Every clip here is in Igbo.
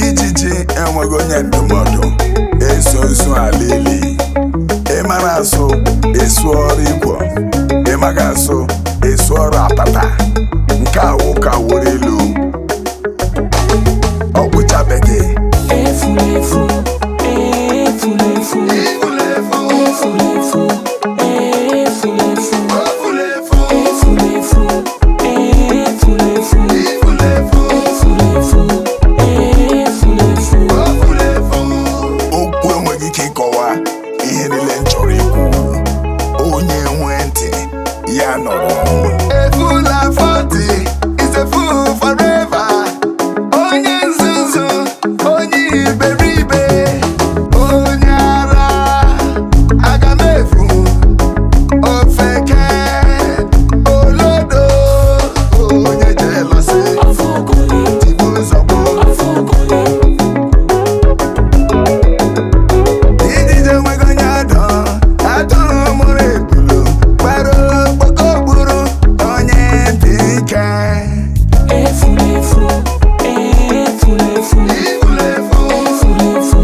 Ijiji enweghị onye ndụmọdụ eso nsu alili. Ịmara asụ esu ọrụ igwo, ịmaghị asụ esu ọrụ apata. Nke awụ ka wuru ilu ọ gwụchabeghị. Efulefu, efulefu, efulefu, efulefu, efulefu, efulefu, efulefu, efulefu. Okwu enweghị ike ịkọwa ihe niile m chọrọ ikwu. Onye nwe ntị ya nọrọ. A fool at 40 is a fool forever. Onye nzuzu, onye iberibe, onye ara, agamefu, ofeke, olodo, onye jealousy, tibu nsogbu. Ijiji enweghị onye adọ, atụrụ mụrụ ebulu, gbara okpoko gburu onye dị ike. Efulefu, efulefu, efulefu, efulefu,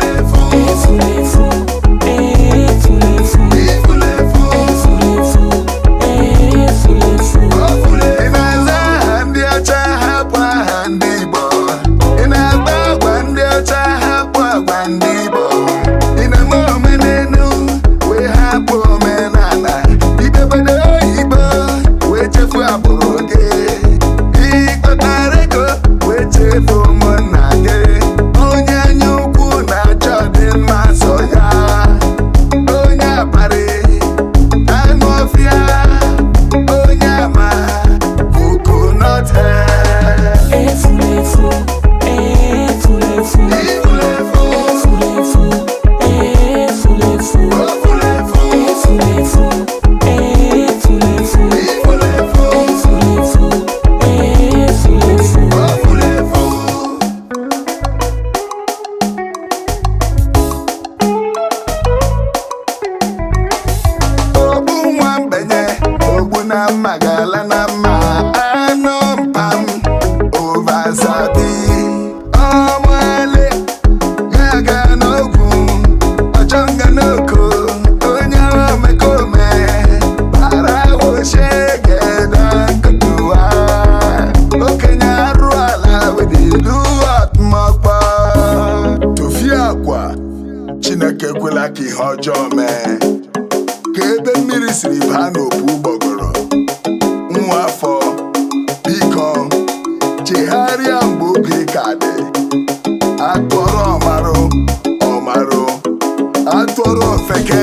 efulefu, efulefu, efulefu, efulefu. Ị na-aza aha ndị ọcha hapụ aha ndị Igbo. Ị na-agba agwa ndị ọcha hapụ agwa ndị Igbo. Ị na-eme omenelu wee hapụ omenala. Idebede oyibo wee chefu agbụrụ gị. Ịkpatara ego wee chefu ụmụnna gị. Onye anya ukwu na-achọ ọdịmma so ya. Onye akparị, anụ ọfịa, onye ama, coconut head. Efulefu, efulefu, efulefu, efulefu, efulefu, efulefu, efulefu, efulefu, efulefu. Ogbu nwa mbenye, ogbu na mma gala na mma. Anụ mpam, ovasabi. Ọmụale, ya ga n'ogwu, ọchọ nga n'oko. Onye omekome, bara woche geda nkutuwa. Okenye arụ ala wedilu ọtụmọkpọ. Tụfie akwa, Chineke ekwela ka ihe ọjọọ mee. Ka ebe mmiri siri baa n'opu ụgbọgọrọ. Nwa afọ, biko chegharịa mgbe oge ka dị. Atụọrọ ọmarụ, ọmarụ, atụọrọ ofeke.